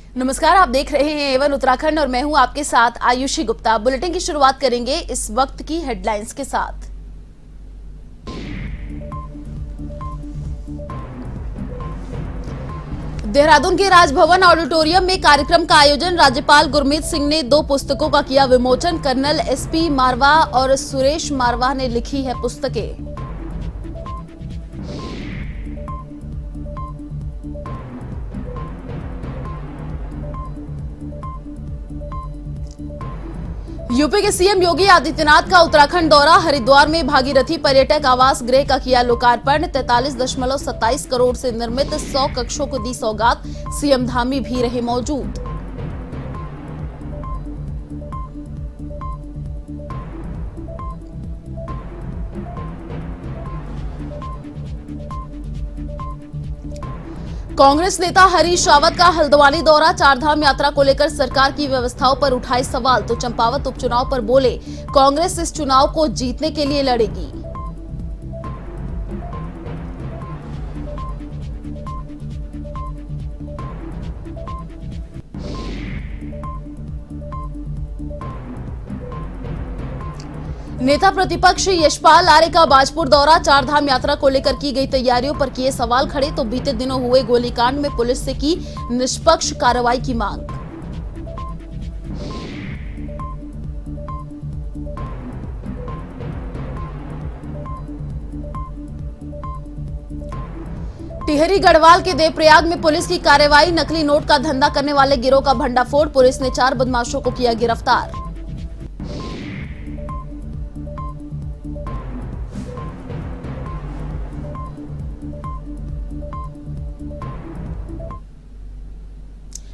नमस्कार, आप देख रहे हैं एवन उत्तराखंड और मैं हूं आपके साथ आयुषी गुप्ता। बुलेटिन की शुरुआत करेंगे इस वक्त की हेडलाइंस के साथ। देहरादून के राजभवन ऑडिटोरियम में कार्यक्रम का आयोजन। राज्यपाल गुरमीत सिंह ने 2 पुस्तकों का किया विमोचन। कर्नल एसपी मारवा और सुरेश मारवा ने लिखी है पुस्तकें। यूपी के सीएम योगी आदित्यनाथ का उत्तराखंड दौरा। हरिद्वार में भागीरथी पर्यटक आवास गृह का किया लोकार्पण। 43.27 करोड़ से निर्मित 100 कक्षों को दी सौगात। सीएम धामी भी रहे मौजूद। कांग्रेस नेता हरीश रावत का हल्द्वानी दौरा। 4 धाम यात्रा को लेकर सरकार की व्यवस्थाओं पर उठाए सवाल तो चंपावत उपचुनाव पर बोले, कांग्रेस इस चुनाव को जीतने के लिए लड़ेगी। नेता प्रतिपक्ष यशपाल आर्य का बाजपुर दौरा। 4 धाम यात्रा को लेकर की गई तैयारियों पर किए सवाल खड़े तो बीते दिनों हुए गोलीकांड में पुलिस से की निष्पक्ष कार्रवाई की मांग। टिहरी गढ़वाल के देवप्रयाग में पुलिस की कार्रवाई। नकली नोट का धंधा करने वाले गिरोह का भंडाफोड़। पुलिस ने 4 बदमाशों को किया गिरफ्तार।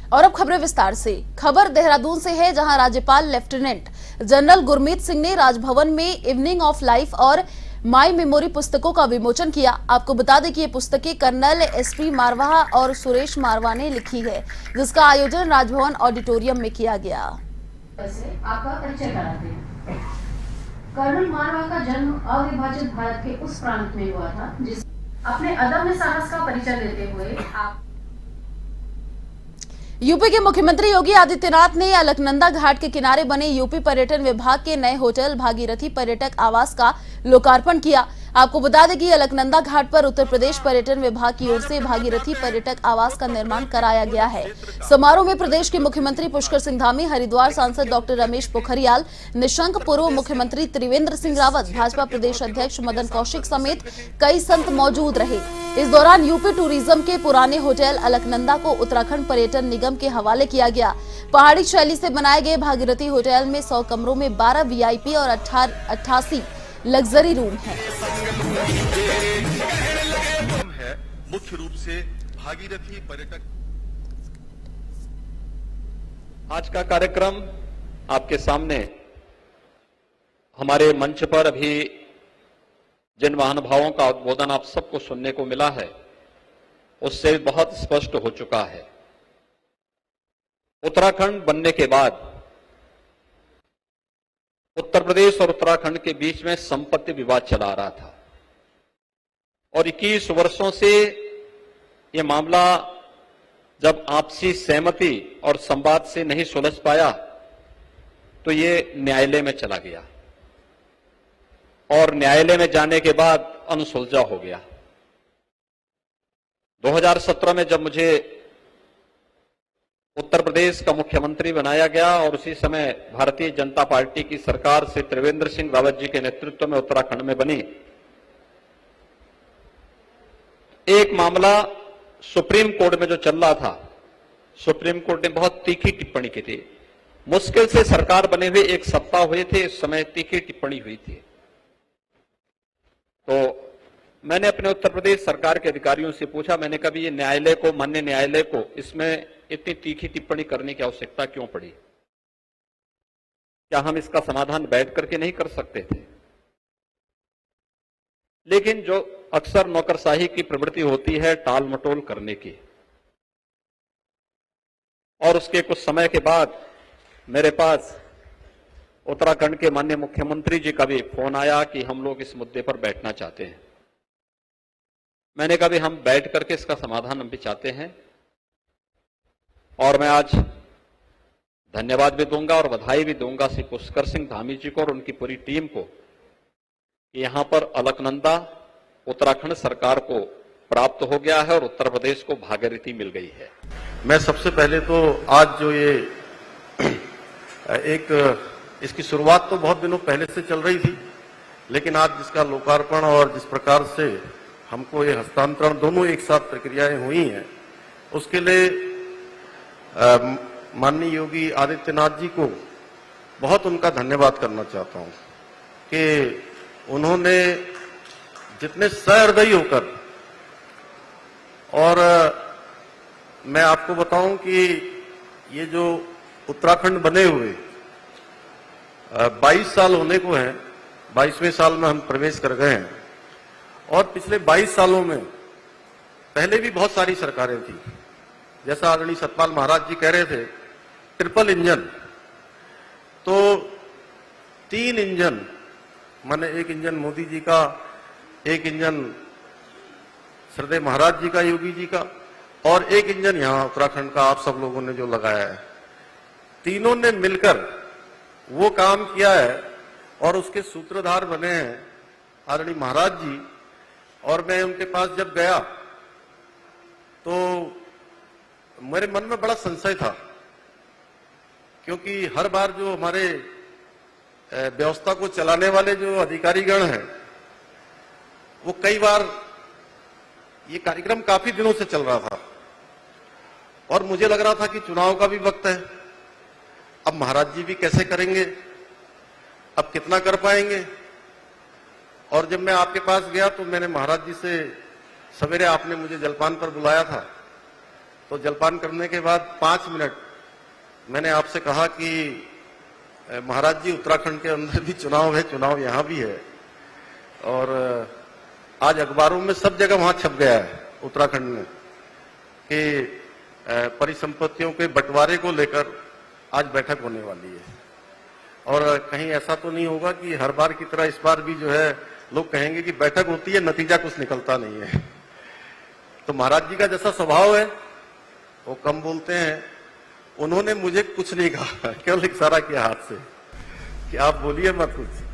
और अब खबरें विस्तार से। खबर देहरादून से है, जहां राज्यपाल लेफ्टिनेंट जनरल गुरमीत सिंह ने राजभवन में इवनिंग ऑफ लाइफ और माई मेमोरी पुस्तकों का विमोचन किया। आपको बता दें कि ये पुस्तकें कर्नल एसपी मारवा और सुरेश मारवा ने लिखी है, जिसका आयोजन राजभवन ऑडिटोरियम में किया गया। आपका परिचय कराते हैं। कर्नल मारवा का जन्म अविभाजित भारत के उस प्रांत में हुआ था जिस अपने अदम्य साहस का परिचय देते हुए आप यूपी के मुख्यमंत्री योगी आदित्यनाथ ने अलकनंदा घाट के किनारे बने यूपी पर्यटन विभाग के नए होटल भागीरथी पर्यटक आवास का लोकार्पण किया। आपको बता दें कि अलकनंदा घाट पर उत्तर प्रदेश पर्यटन विभाग की ओर से भागीरथी पर्यटक आवास का निर्माण कराया गया है। समारोह में प्रदेश के मुख्यमंत्री पुष्कर सिंह धामी, हरिद्वार सांसद डॉक्टर रमेश पोखरियाल निशंक, पूर्व मुख्यमंत्री त्रिवेंद्र सिंह रावत, भाजपा प्रदेश अध्यक्ष मदन कौशिक समेत कई संत मौजूद रहे। इस दौरान यूपी टूरिज्म के पुराने होटल अलकनंदा को उत्तराखंड पर्यटन निगम के हवाले किया गया। पहाड़ी शैली से बनाए गए भागीरथी होटल में 100 कमरों में 12 वीआईपी और 88 लग्जरी रूम है। मुख्य रूप से भागीरथी पर्यटक। आज का कार्यक्रम आपके सामने हमारे मंच पर अभी जिन महानुभावों का उद्बोधन आप सबको सुनने को मिला है, उससे बहुत स्पष्ट हो चुका है। उत्तराखंड बनने के बाद उत्तर प्रदेश और उत्तराखंड के बीच में संपत्ति विवाद चला आ रहा था और 21 वर्षों से यह मामला जब आपसी सहमति और संवाद से नहीं सुलझ पाया तो ये न्यायालय में चला गया और न्यायालय में जाने के बाद अनसुलझा हो गया। 2017 में जब मुझे उत्तर प्रदेश का मुख्यमंत्री बनाया गया और उसी समय भारतीय जनता पार्टी की सरकार से त्रिवेंद्र सिंह रावत जी के नेतृत्व में उत्तराखंड में बनी, एक मामला सुप्रीम कोर्ट में जो चल रहा था, सुप्रीम कोर्ट ने बहुत तीखी टिप्पणी की थी। मुश्किल से सरकार बने हुए 1 सप्ताह हुए थे, उस समय तीखी टिप्पणी हुई थी। तो मैंने अपने उत्तर प्रदेश सरकार के अधिकारियों से पूछा, मैंने कभी ये न्यायालय को, माननीय न्यायालय को इसमें इतनी तीखी टिप्पणी करने की आवश्यकता क्यों पड़ी? क्या हम इसका समाधान बैठ करके नहीं कर सकते थे? लेकिन जो अक्सर नौकरशाही की प्रवृत्ति होती है टाल मटोल करने की, और उसके कुछ समय के बाद मेरे पास उत्तराखंड के माननीय मुख्यमंत्री जी का भी फोन आया कि हम लोग इस मुद्दे पर बैठना चाहते हैं। मैंने कहा भी हम बैठ करके इसका समाधान हम भी चाहते हैं, और मैं आज धन्यवाद भी दूंगा और बधाई भी दूंगा श्री पुष्कर सिंह धामी जी को और उनकी पूरी टीम को कि यहां पर अलकनंदा उत्तराखंड सरकार को प्राप्त हो गया है और उत्तर प्रदेश को भागीरथी मिल गई है। मैं सबसे पहले तो आज जो ये इसकी शुरुआत तो बहुत दिनों पहले से चल रही थी, लेकिन आज जिसका लोकार्पण और जिस प्रकार से हमको ये हस्तांतरण दोनों एक साथ प्रक्रियाएं हुई हैं, उसके लिए माननीय योगी आदित्यनाथ जी को बहुत उनका धन्यवाद करना चाहता हूं कि उन्होंने जितने सहृदयी होकर, और मैं आपको बताऊं कि ये जो उत्तराखंड बने हुए 22 साल होने को हैं, 22वें साल में हम प्रवेश कर गए हैं, और पिछले 22 सालों में पहले भी बहुत सारी सरकारें थी। जैसा आदरणीय सतपाल महाराज जी कह रहे थे, ट्रिपल इंजन, तो 3 इंजन, माने एक इंजन मोदी जी का, एक इंजन श्रद्धेय महाराज जी का, योगी जी का, और एक इंजन यहां उत्तराखंड का आप सब लोगों ने जो लगाया है। तीनों ने मिलकर वो काम किया है और उसके सूत्रधार बने हैं आदरणीय महाराज जी। और मैं उनके पास जब गया तो मेरे मन में बड़ा संशय था, क्योंकि हर बार जो हमारे व्यवस्था को चलाने वाले जो अधिकारीगण हैं, वो कई बार, ये कार्यक्रम काफी दिनों से चल रहा था और मुझे लग रहा था कि चुनाव का भी वक्त है, अब महाराज जी भी कैसे करेंगे, अब कितना कर पाएंगे। और जब मैं आपके पास गया तो मैंने महाराज जी से, सवेरे आपने मुझे जलपान पर बुलाया था, तो जलपान करने के बाद 5 मिनट मैंने आपसे कहा कि महाराज जी, उत्तराखंड के अंदर भी चुनाव है, चुनाव यहां भी है, और आज अखबारों में सब जगह वहां छप गया है उत्तराखंड में कि परिसंपत्तियों के बंटवारे को लेकर आज बैठक होने वाली है। और कहीं ऐसा तो नहीं होगा कि हर बार की तरह इस बार भी जो है लोग कहेंगे कि बैठक होती है, नतीजा कुछ निकलता नहीं है। तो महाराज जी का जैसा स्वभाव है, वो कम बोलते हैं, उन्होंने मुझे कुछ नहीं कहा, केवल इशारा किया हाथ से कि आप बोलिए मत कुछ।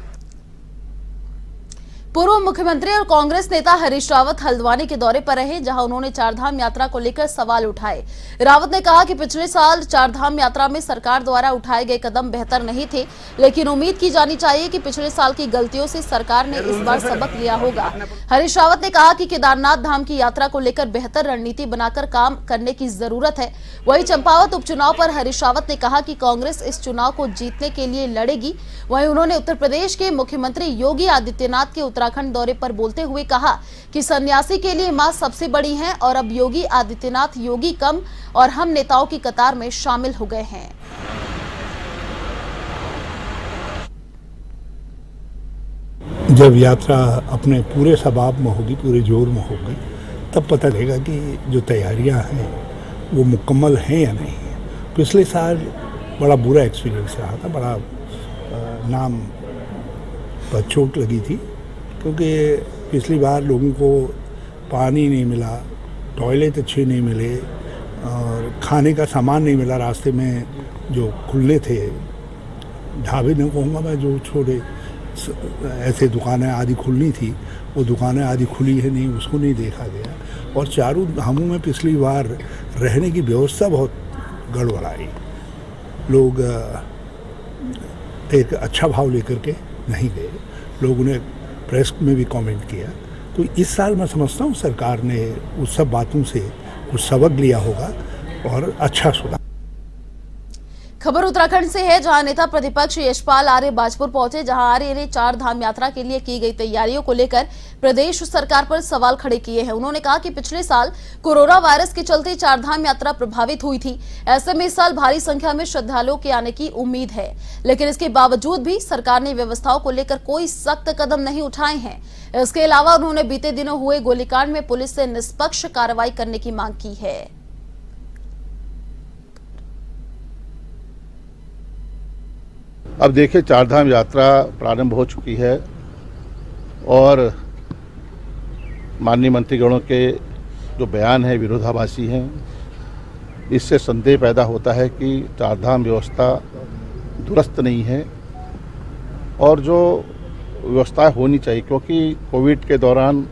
पूर्व मुख्यमंत्री और कांग्रेस नेता हरीश रावत हल्द्वानी के दौरे पर रहे, जहां उन्होंने चारधाम यात्रा को लेकर सवाल उठाए। रावत ने कहा कि पिछले साल चारधाम यात्रा में सरकार द्वारा उठाए गए कदम बेहतर नहीं थे, लेकिन उम्मीद की जानी चाहिए कि पिछले साल की गलतियों से सरकार ने इस बार सबक लिया होगा। हरीश रावत ने कहा कि केदारनाथ धाम की यात्रा को लेकर बेहतर रणनीति बनाकर काम करने की जरूरत है। वहीं चंपावत उपचुनाव पर हरीश रावत ने कहा कि कांग्रेस इस चुनाव को जीतने के लिए लड़ेगी। वहीं उन्होंने उत्तर प्रदेश के मुख्यमंत्री योगी आदित्यनाथ के उत्तराखंड दौरे पर बोलते हुए कहा कि सन्यासी के लिए मां सबसे बड़ी हैं और अब योगी आदित्यनाथ योगी कम और हम नेताओं की कतार में शामिल हो गए हैं। जब यात्रा अपने पूरे सबाब में होगी, पूरे जोर में होगी, तब पता लगेगा कि जो तैयारियां हैं वो मुकम्मल हैं या नहीं। पिछले साल बड़ा बुरा एक्सपीरियंस रहा था, बड़ा नाम पर चोट लगी थी, क्योंकि पिछली बार लोगों को पानी नहीं मिला, टॉयलेट अच्छे नहीं मिले और खाने का सामान नहीं मिला। रास्ते में जो खुले थे ढाबे, नहीं कहूँगा मैं, जो छोटे ऐसे दुकानें आदि खुलनी थी, वो दुकानें आदि खुली है नहीं, उसको नहीं देखा गया। और चारों धामों में पिछली बार रहने की व्यवस्था बहुत गड़बड़ाई, लोग एक अच्छा भाव लेकर के नहीं गए, लोगों ने प्रेस में भी कमेंट किया। तो इस साल मैं समझता हूँ सरकार ने उस सब बातों से कुछ सबक लिया होगा और अच्छा सुधार। खबर उत्तराखंड से है, जहां नेता प्रतिपक्ष यशपाल आर्य बाजपुर पहुंचे, जहां आर्य ने चार धाम यात्रा के लिए की गई तैयारियों को लेकर प्रदेश सरकार पर सवाल खड़े किए हैं। उन्होंने कहा कि पिछले साल कोरोना वायरस के चलते चार धाम यात्रा प्रभावित हुई थी, ऐसे में इस साल भारी संख्या में श्रद्धालुओं के आने की उम्मीद है, लेकिन इसके बावजूद भी सरकार ने व्यवस्थाओं को लेकर कोई सख्त कदम नहीं उठाए हैं। इसके अलावा उन्होंने बीते दिनों हुए गोलीकांड में पुलिस से निष्पक्ष कार्रवाई करने की मांग की है। अब देखिए, चारधाम यात्रा प्रारंभ हो चुकी है और माननीय मंत्रीगणों के जो बयान है विरोधाभासी हैं। इससे संदेह पैदा होता है कि चारधाम व्यवस्था दुरुस्त नहीं है और जो व्यवस्थाएं होनी चाहिए, क्योंकि कोविड के दौरान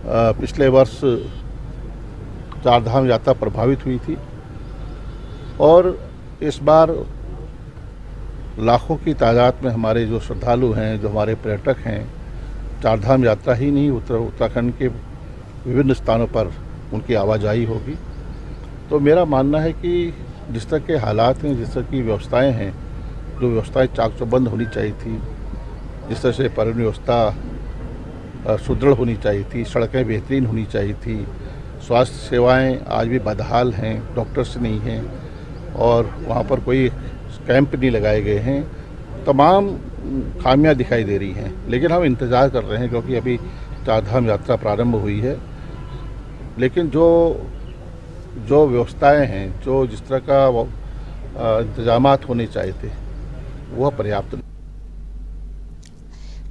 पिछले वर्ष चारधाम यात्रा प्रभावित हुई थी और इस बार लाखों की तादाद में हमारे जो श्रद्धालु हैं, जो हमारे पर्यटक हैं, चारधाम यात्रा ही नहीं उत्तराखंड के विभिन्न स्थानों पर उनकी आवाजाही होगी। तो मेरा मानना है कि जिस तरह के हालात हैं, जिस तरह की व्यवस्थाएं हैं, जो व्यवस्थाएं चाक चौबंद होनी चाहिए थी, जिस तरह से परिवहन व्यवस्था सुदृढ़ होनी चाहिए थी, सड़कें बेहतरीन होनी चाहिए थी, स्वास्थ्य सेवाएं आज भी बदहाल हैं, डॉक्टर्स नहीं हैं और वहाँ पर कोई कैंप नहीं लगाए गए हैं, तमाम खामियां दिखाई दे रही हैं। लेकिन हम इंतज़ार कर रहे हैं क्योंकि अभी चारधाम यात्रा प्रारंभ हुई है, लेकिन जो व्यवस्थाएं हैं, जो जिस तरह का इंतजामात होने चाहिए थे, वह पर्याप्त नहीं।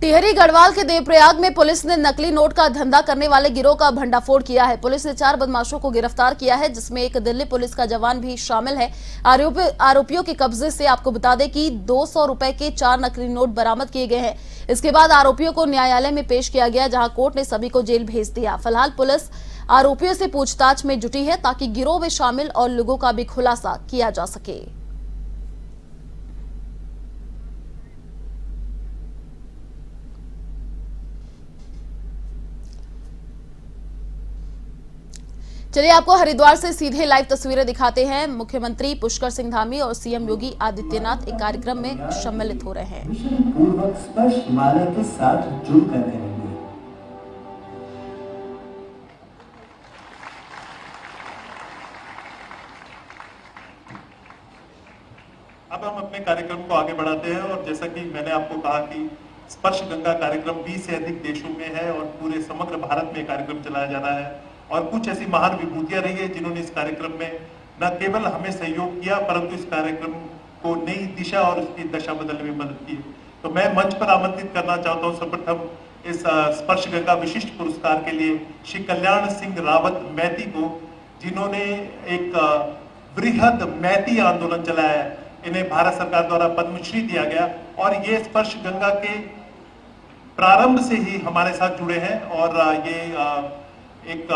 टिहरी गढ़वाल के देवप्रयाग में पुलिस ने नकली नोट का धंधा करने वाले गिरोह का भंडाफोड़ किया है। पुलिस ने 4 बदमाशों को गिरफ्तार किया है, जिसमें एक दिल्ली पुलिस का जवान भी शामिल है। आरोपियों के कब्जे से आपको बता दें कि 200 रुपए के 4 नकली नोट बरामद किए गए हैं। इसके बाद आरोपियों को न्यायालय में पेश किया गया, जहां कोर्ट ने सभी को जेल भेज दिया। फिलहाल पुलिस आरोपियों से पूछताछ में जुटी है ताकि गिरोह में शामिल और लोगों का भी खुलासा किया जा सके। चलिए आपको हरिद्वार से सीधे लाइव तस्वीरें दिखाते हैं। मुख्यमंत्री पुष्कर सिंह धामी और सीएम योगी आदित्यनाथ एक कार्यक्रम में सम्मिलित हो रहे हैं। मिशन पूर्वक स्पर्श हिमालय के साथ जुड़कर रहेंगे। अब हम अपने कार्यक्रम को आगे बढ़ाते हैं और जैसा कि मैंने आपको कहा कि स्पर्श गंगा कार्यक्रम 20 से अधिक देशों में है और पूरे समग्र भारत में कार्यक्रम चलाया जा रहा है और कुछ ऐसी महान विभूतियां रही है जिन्होंने इस कार्यक्रम में न केवल हमें सहयोग किया परंतु इस कार्यक्रम को नई दिशा और उसकी दशा बदलने में मदद की। तो मैं मंच पर आमंत्रित करना चाहता हूं सर्वप्रथम इस स्पर्श गंगा विशिष्ट पुरस्कार के लिए श्री कल्याण सिंह रावत मैती को, जिन्होंने एक वृहद मैती आंदोलन चलाया है। इन्हें भारत सरकार द्वारा पद्मश्री दिया गया और ये स्पर्श गंगा के प्रारंभ से ही हमारे साथ जुड़े हैं और ये एक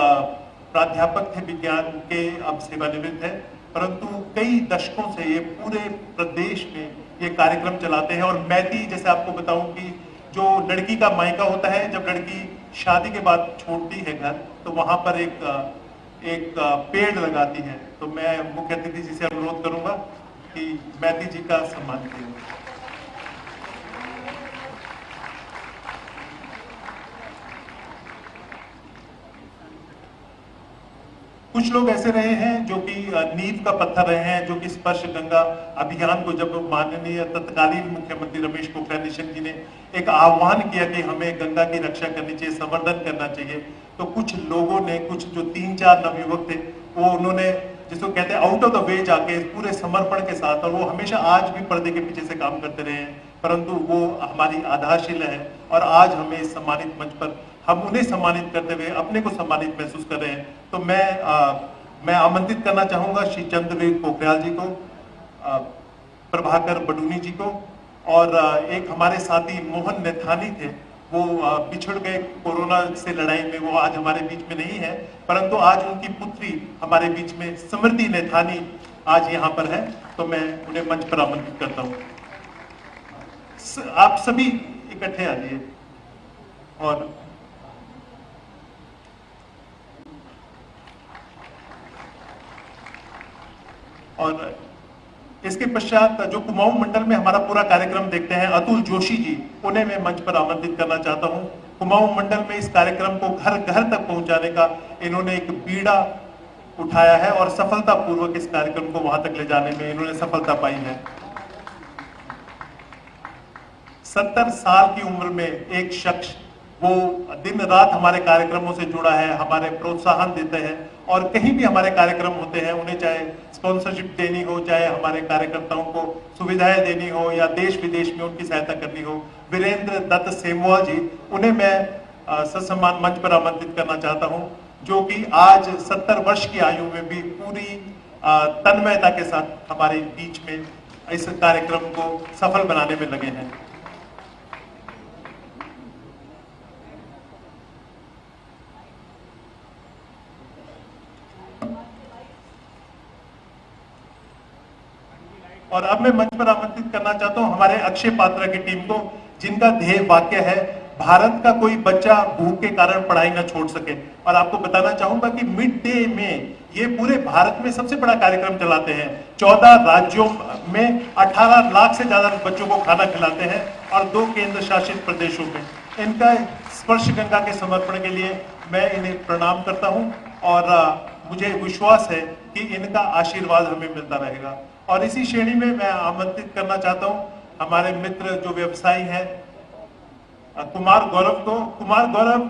प्राध्यापक थे विज्ञान के, अब सेवानिवृत्त है, परंतु कई दशकों से ये पूरे प्रदेश में ये कार्यक्रम चलाते हैं। और मैती, जैसे आपको बताऊं कि जो लड़की का मायका होता है, जब लड़की शादी के बाद छोड़ती है घर, तो वहां पर एक पेड़ लगाती है। तो मैं मुख्य अतिथि जी से अनुरोध करूंगा कि मैती जी का सम्मान करें। कुछ लोग ऐसे रहे हैं जो कि नींव का पत्थर रहे हैं, जो कि स्पर्श गंगा अभियान को जब माननीय तत्कालीन मुख्यमंत्री रमेश पोखरियाल निशंक जी ने एक आह्वान किया कि हमें गंगा की रक्षा करनी चाहिए, संवर्धन करना चाहिए, तो कुछ लोगों ने, कुछ जो 3-4 नवयुवक थे, वो उन्होंने जिसको कहते हैं आउट ऑफ द वे जाके पूरे समर्पण के साथ, और वो हमेशा आज भी पर्दे के पीछे से काम करते रहे हैं, परंतु वो हमारी आधारशिला है और आज हमें इस सम्मानित मंच पर हम उन्हें सम्मानित करते हुए अपने को सम्मानित महसूस कर रहे हैं। तो मैं आमंत्रित करना चाहूंगा श्री चंद्रवीर पोखरियाल जी को, प्रभाकर बडूनी जी को, और एक हमारे साथी मोहन नैथानी थे, वो पिछड़ गए कोरोना से लड़ाई में, वो आज हमारे बीच में नहीं है, परंतु आज उनकी पुत्री हमारे बीच में स्मृति नैथानी आज यहाँ पर है। तो मैं उन्हें मंच पर आमंत्रित करता हूँ। आप सभी इकट्ठे आ जाइए। और इसके पश्चात जो कुमाऊं मंडल में हमारा पूरा कार्यक्रम देखते हैं, अतुल जोशी जी, उन्हें मैं मंच पर आमंत्रित करना चाहता हूं। कुमाऊं मंडल में इस कार्यक्रम को घर घर तक पहुंचाने का इन्होंने एक बीड़ा उठाया है और सफलतापूर्वक इस कार्यक्रम को वहां तक ले जाने में इन्होंने सफलता पाई है। 70 साल की उम्र में एक शख्स, वो दिन रात हमारे कार्यक्रमों से जुड़ा है, हमारे प्रोत्साहन देते हैं और कहीं भी हमारे कार्यक्रम होते हैं, उन्हें चाहे स्पॉन्सरशिप देनी हो, चाहे हमारे कार्यकर्ताओं को सुविधाएं देनी हो या देश विदेश में उनकी सहायता करनी हो, वीरेंद्र दत्त सेमवा जी, उन्हें मैं ससम्मान मंच पर आमंत्रित करना चाहता हूं, जो कि आज 70 वर्ष की आयु में भी पूरी तन्मयता के साथ हमारे बीच में इस कार्यक्रम को सफल बनाने में लगे हैं। और अब मैं मंच पर आमंत्रित करना चाहता हूं हमारे अक्षय पात्रा की टीम को, जिनका ध्येय वाक्य है भारत का कोई बच्चा भूख के कारण पढ़ाई न छोड़ सके। और आपको बताना चाहूंगा कि मिड डे में ये पूरे भारत में सबसे बड़ा कार्यक्रम चलाते हैं। 14 राज्यों में 18 लाख से ज्यादा बच्चों को खाना खिलाते हैं और 2 केंद्र शासित प्रदेशों में। इनका स्पर्श गंगा के समर्पण के लिए मैं इन्हें प्रणाम करता हूं और मुझे विश्वास है कि इनका आशीर्वाद हमें मिलता रहेगा। और इसी श्रेणी में मैं आमंत्रित करना चाहता हूं हमारे मित्र जो व्यवसायी हैं कुमार गौरव को। कुमार गौरव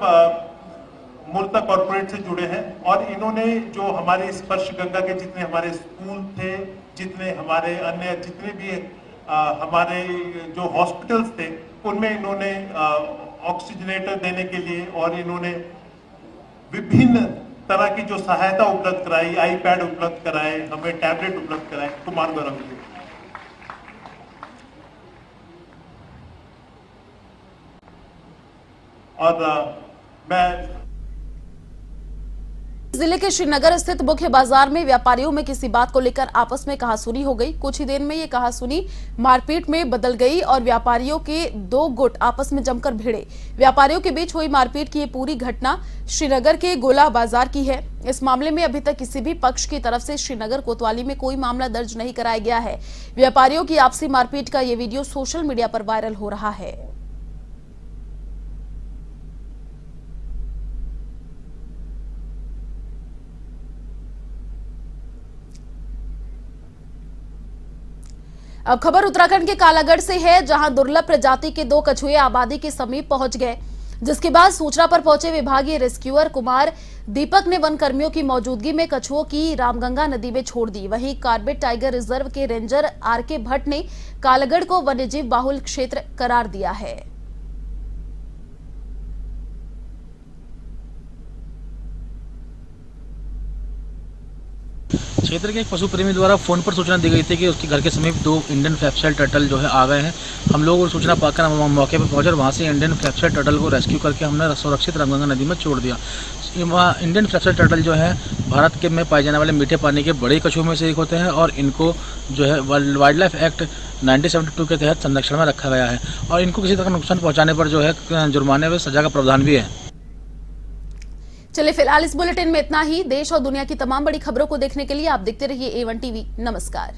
मूर्ता कॉर्पोरेट से जुड़े हैं और इन्होंने जो हमारे स्पर्श गंगा के जितने हमारे स्कूल थे, जितने हमारे अन्य जितने भी हमारे जो हॉस्पिटल्स थे, उनमें इन्होंने ऑक्सीजनेटर देने के लिए और इन्होंने विभिन्न तरह की जो सहायता उपलब्ध कराई, आईपैड उपलब्ध कराए, हमें टैबलेट उपलब्ध कराए, कुमार गौरव जी। और मैं जिले के श्रीनगर स्थित मुख्य बाजार में व्यापारियों में किसी बात को लेकर आपस में कहासुनी हो गई। कुछ ही देर में ये कहासुनी मारपीट में बदल गई और व्यापारियों के 2 गुट आपस में जमकर भिड़े। व्यापारियों के बीच हुई मारपीट की ये पूरी घटना श्रीनगर के गोला बाजार की है। इस मामले में अभी तक किसी भी पक्ष की तरफ से श्रीनगर कोतवाली में कोई मामला दर्ज नहीं कराया गया है। व्यापारियों की आपसी मारपीट का ये वीडियो सोशल मीडिया पर वायरल हो रहा है। अब खबर उत्तराखंड के कालागढ़ से है, जहां दुर्लभ प्रजाति के 2 कछुए आबादी के समीप पहुंच गए, जिसके बाद सूचना पर पहुंचे विभागीय रेस्क्यूअर कुमार दीपक ने वन कर्मियों की मौजूदगी में कछुओं की रामगंगा नदी में छोड़ दी। वहीं कार्बेट टाइगर रिजर्व के रेंजर आरके भट्ट ने कालागढ़ को वन्यजीव बाहुल क्षेत्र करार दिया है। क्षेत्र के एक पशु प्रेमी द्वारा फोन पर सूचना दी गई थी कि उसके घर के समीप 2 इंडियन फ्लैपशेल टर्टल जो है आ गए हैं। हम लोग वो सूचना पाकर मौके पर पहुंचे और वहां से इंडियन फ्लैपशेल टर्टल को रेस्क्यू करके हमने सुरक्षित रामगंगा नदी में छोड़ दिया। इंडियन फ्लैपशेल टर्टल जो है भारत के में पाए जाने वाले मीठे पानी के बड़े कछुओं में से एक होते हैं और इनको जो है वाइल्ड लाइफ एक्ट 1972 के तहत संरक्षण में रखा गया है और इनको किसी तरह का नुकसान पहुँचाने पर जो है जुर्माने व सजा का प्रावधान भी है। चलिए फिलहाल इस बुलेटिन में इतना ही। देश और दुनिया की तमाम बड़ी खबरों को देखने के लिए आप देखते रहिए A1 टीवी। नमस्कार।